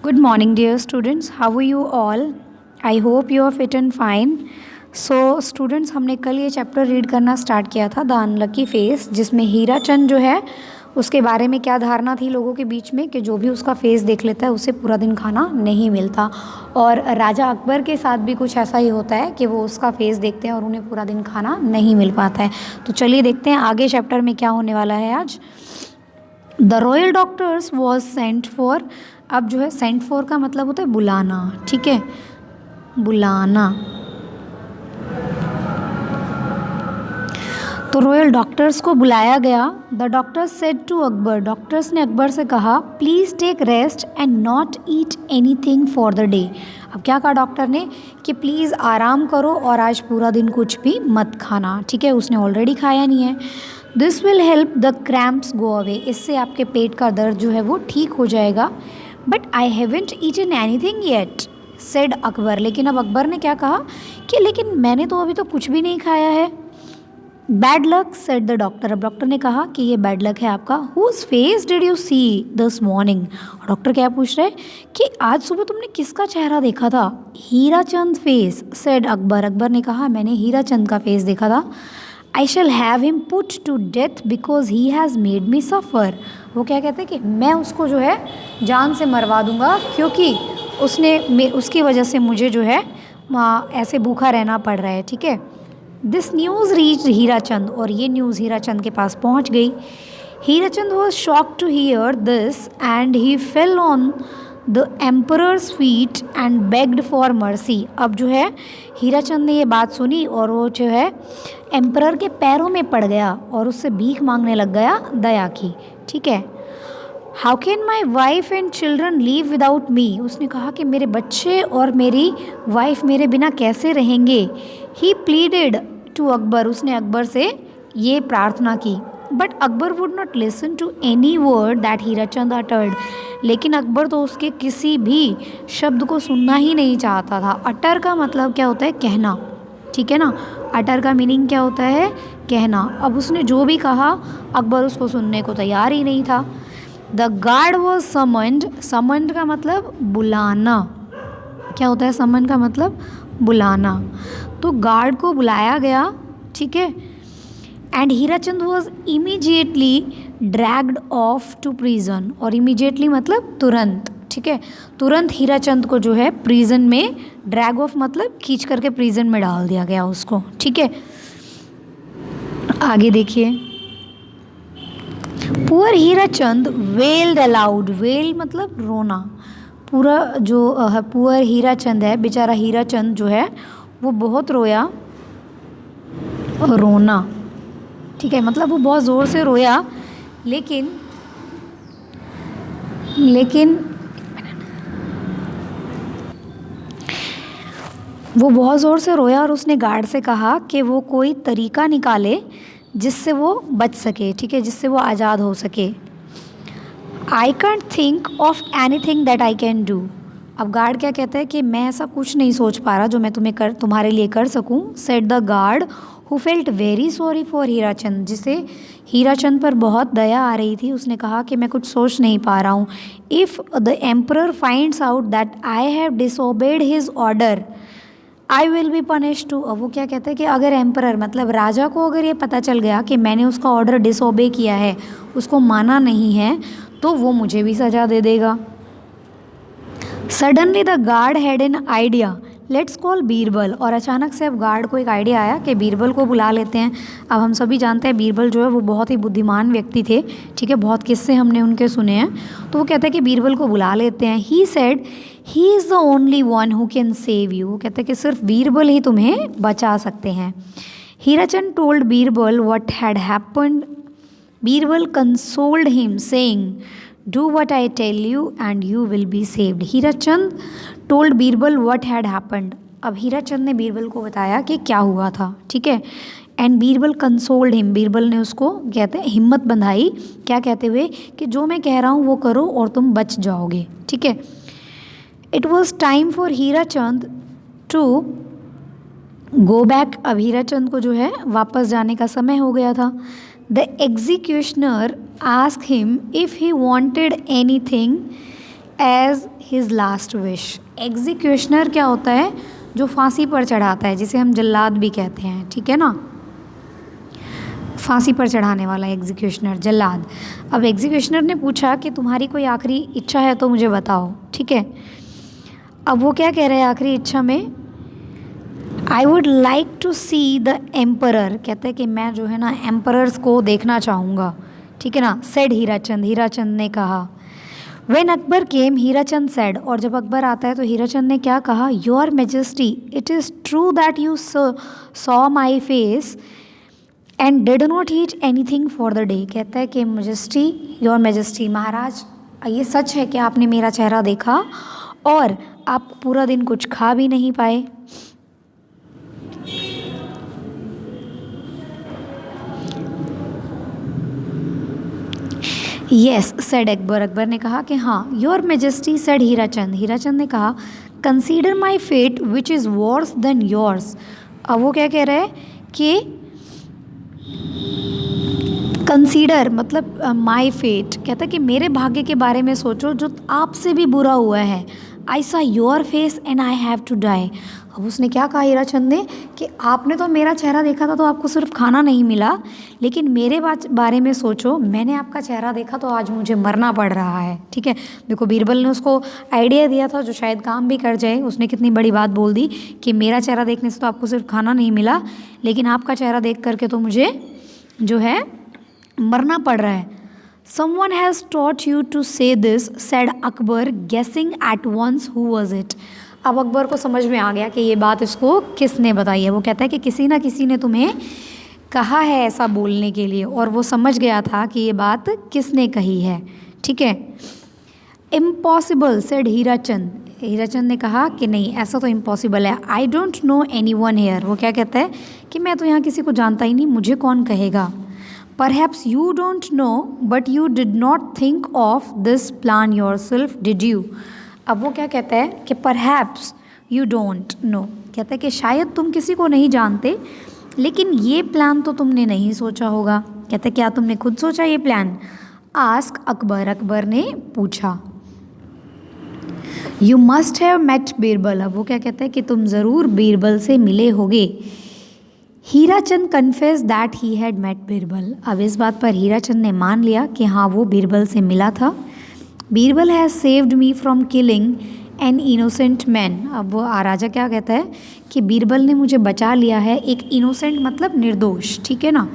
Good morning, dear students. How are you all? I hope you are fit and fine. So, students, हमने कल ये chapter read करना start किया था the unlucky face, जिसमें हीरा चंद जो है उसके बारे में क्या धारणा थी लोगों के बीच में कि जो भी उसका फेस देख लेता है उसे पूरा दिन खाना नहीं मिलता। और राजा अकबर के साथ भी कुछ ऐसा ही होता है कि वो उसका फेस देखते हैं और उन्हें पूरा दिन खाना नहीं मिल पाता है। तो चलिए देखते हैं आगे चैप्टर में क्या होने वाला है आज। The royal doctors was sent for. अब जो है सेंट फॉर का मतलब होता है बुलाना, ठीक है, बुलाना। तो रॉयल डॉक्टर्स को बुलाया गया। The doctors said to Akbar, doctors ने अकबर से कहा please take rest and not eat anything for the day. अब क्या कहा डॉक्टर ने कि प्लीज़ आराम करो और आज पूरा दिन कुछ भी मत खाना, ठीक है, उसने ऑलरेडी खाया नहीं है। This will help the cramps go away, इससे आपके पेट का दर्द जो है वो ठीक हो जाएगा। But I haven't eaten anything yet said Akbar, लेकिन अब अकबर ने क्या कहा कि लेकिन मैंने तो अभी तो कुछ भी नहीं खाया है। Bad luck said the doctor, अब डॉक्टर ने कहा कि ये बैड लक है आपका। Whose face did you see this morning, doctor क्या पूछ रहे कि आज सुबह तुमने किसका चेहरा देखा था। हीरा चंद फेस सेड अकबर, अकबर ने कहा मैंने हीरा चंद का फेस देखा था। I shall have him put to death because he has made me suffer, वो क्या कहते हैं कि मैं उसको जो है जान से मरवा दूंगा क्योंकि उसकी वजह से मुझे जो है ऐसे भूखा रहना पड़ रहा है, ठीक है। This news reach Hira Chand, और ये न्यूज़ हीरा चंद के पास पहुंच गई। Hira Chand was shocked to hear this and he fell on the emperor's feet and begged for mercy. अब जो है हीरा चंद ने ये बात सुनी और वो जो है एम्परर के पैरों में पड़ गया और उससे भीख मांगने लग गया दया की, ठीक है। How can my wife and children leave without me, उसने कहा कि मेरे बच्चे और मेरी वाइफ मेरे बिना कैसे रहेंगे। ही प्लीडेड टू अकबर, उसने अकबर से ये प्रार्थना की। But Akbar would not listen to any word that Hirachand uttered, लेकिन अकबर तो उसके किसी भी शब्द को सुनना ही नहीं चाहता था। अटर का मतलब क्या होता है, कहना, ठीक है ना। अटर का मीनिंग क्या होता है, कहना। अब उसने जो भी कहा अकबर उसको सुनने को तैयार ही नहीं था। The guard was summoned, summoned का मतलब बुलाना, क्या होता है समन का मतलब बुलाना। तो गार्ड को बुलाया गया, ठीक है। And Hirachand was immediately dragged off to prison, और इमीजिएटली मतलब तुरंत, ठीक है, तुरंत हीराचंद को जो है प्रिजन में, ड्रैग ऑफ मतलब खींच करके प्रिजन में डाल दिया गया उसको, ठीक है। आगे देखिए। Poor Hirachand weld allowed, well मतलब रोना। पूरा जो पुअर हीराचंद है, बेचारा हीराचंद जो है वो बहुत रोया, रोना, ठीक है, मतलब वो बहुत ज़ोर से रोया। लेकिन वो बहुत ज़ोर से रोया और उसने गार्ड से कहा कि वो कोई तरीका निकाले जिससे वो बच सके, ठीक है, जिससे वो आज़ाद हो सके। I can't think of anything that I can do, अब गार्ड क्या कहता है कि मैं ऐसा कुछ नहीं सोच पा रहा जो मैं तुम्हारे लिए कर सकूं। Said the guard who felt very sorry for Hirachand, जिसे हीराचंद पर बहुत दया आ रही थी, उसने कहा कि मैं कुछ सोच नहीं पा रहा हूँ। If the emperor finds out that I have disobeyed his order I will be punish too. अब वो क्या कहते हैं कि अगर एम्परर मतलब राजा को अगर ये पता चल गया कि मैंने उसका ऑर्डर डिसओबे किया है, उसको माना नहीं है, तो वो मुझे भी सज़ा दे देगा। Suddenly the guard had an idea, let's call Birbal, और अचानक से अब गार्ड को एक आइडिया आया कि बीरबल को बुला लेते हैं। अब हम सभी जानते हैं बीरबल जो है वो बहुत ही बुद्धिमान व्यक्ति थे, ठीक है, बहुत किस्से हमने उनके सुने हैं। तो वो कहते हैं कि बीरबल को बुला लेते हैं। He said he is the only one who can save you, वो कहते हैं कि सिर्फ बीरबल ही तुम्हें बचा सकते हैं। Hirachand told Birbal what had happened, Birbal consoled him saying do what I tell you and you will be saved. Hirachand told Birbal what had happened, अब हीराचंद ने बीरबल को बताया कि क्या हुआ था, ठीक है। And Birbal consoled him, Birbal ने उसको कहते हैं हिम्मत बंधाई, क्या कहते हुए कि जो मैं कह रहा हूँ वो करो और तुम बच जाओगे, ठीक है। It was time for Hirachand to go back, अब हीराचंद को जो है वापस जाने का समय हो गया था। The executioner asked him if he wanted anything as his last wish. Executioner क्या होता है? जो फांसी पर चढ़ाता है, जिसे हम जल्लाद भी कहते हैं, ठीक है ना, फांसी पर चढ़ाने वाला एग्जीक्यूशनर, जल्लाद। अब एग्जीक्यूशनर ने पूछा कि तुम्हारी कोई आखिरी इच्छा है तो मुझे बताओ, ठीक है। अब वो क्या कह रहे हैं आखिरी इच्छा में? I would like to see the emperor, कहते हैं कि मैं जो है ना एम्परर्स को देखना चाहूँगा, ठीक है ना। सेड हीराचंद, हीराचंद ने कहा। When Akbar came, Hirachand said, और जब अकबर आता है तो हीराचंद ने क्या कहा? Your majesty, it is true that you saw my face and did not eat anything for the day. कहता है कि मेजेस्टी, योर मेजेस्टी, महाराज ये सच है कि आपने मेरा चेहरा देखा और आप पूरा दिन कुछ खा भी नहीं पाए। येस सेड अकबर, अकबर ने कहा कि हाँ। Your majesty said Hirachand, Hirachand ने कहा consider my fate which is worse than yours. अब वो क्या कह रहे हैं कि कंसीडर मतलब माई फेट, कहता है कि मेरे भाग्य के बारे में सोचो जो आपसे भी बुरा हुआ है। I saw your face and I have to die. अब उसने क्या कहा हीराचंद ने कि आपने तो मेरा चेहरा देखा था तो आपको सिर्फ खाना नहीं मिला, लेकिन मेरे बारे में सोचो, मैंने आपका चेहरा देखा तो आज मुझे मरना पड़ रहा है, ठीक है। देखो बीरबल ने उसको आइडिया दिया था जो शायद काम भी कर जाए। उसने कितनी बड़ी बात बोल दी कि मेरा चेहरा देखने से तो आपको सिर्फ खाना नहीं मिला, लेकिन आपका चेहरा देख करके तो मुझे जो है मरना पड़ रहा है। Someone has taught you to say this, said Akbar, guessing at once who was it। अब अकबर को समझ में आ गया कि ये बात इसको किसने बताई है। वो कहता है कि किसी ना किसी ने तुम्हें कहा है ऐसा बोलने के लिए, और वो समझ गया था कि ये बात किसने कही है, ठीक है। इम्पॉसिबल सेड हीराचंद, हीराचंद ने कहा कि नहीं ऐसा तो इम्पॉसिबल है। I don't know anyone here, वो क्या कहता है कि मैं तो यहाँ किसी को जानता ही नहीं, मुझे कौन कहेगा। Perhaps you don't know, but you did not think of this plan yourself, did you? अब वो क्या कहता है कि perhaps you don't know, कहता है कि शायद तुम किसी को नहीं जानते, लेकिन ये प्लान तो तुमने नहीं सोचा होगा। कहता है क्या तुमने खुद सोचा ये प्लान? आस्क अकबर, अकबर ने पूछा। You must have met Birbal, अब वो क्या कहता है कि तुम ज़रूर बीरबल से मिले होगे। Hirachand confess that he had met Birbal, अब इस बात पर हीराचंद ने मान लिया कि हाँ वो बीरबल से मिला था। Birbal has saved me from killing an innocent man, अब वो राजा क्या कहता है कि बीरबल ने मुझे बचा लिया है एक इनोसेंट मतलब निर्दोष, ठीक है ना।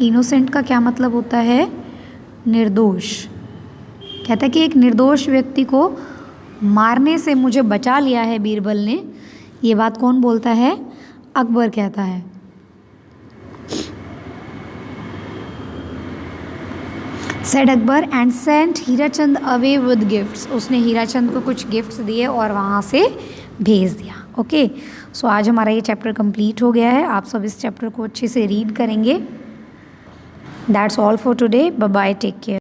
इनोसेंट का क्या मतलब होता है? निर्दोष। कहता है कि एक निर्दोष व्यक्ति को मारने से मुझे बचा लिया है बीरबल ने। ये बात कौन बोलता है? अकबर कहता है। Said Akbar and sent Hirachand away with gifts, उसने हीराचंद को कुछ गिफ्ट्स दिए और वहाँ से भेज दिया। ओके सो आज हमारा ये चैप्टर कंप्लीट हो गया है। आप सब इस चैप्टर को अच्छे से रीड करेंगे। That's all for today, bye bye, take care.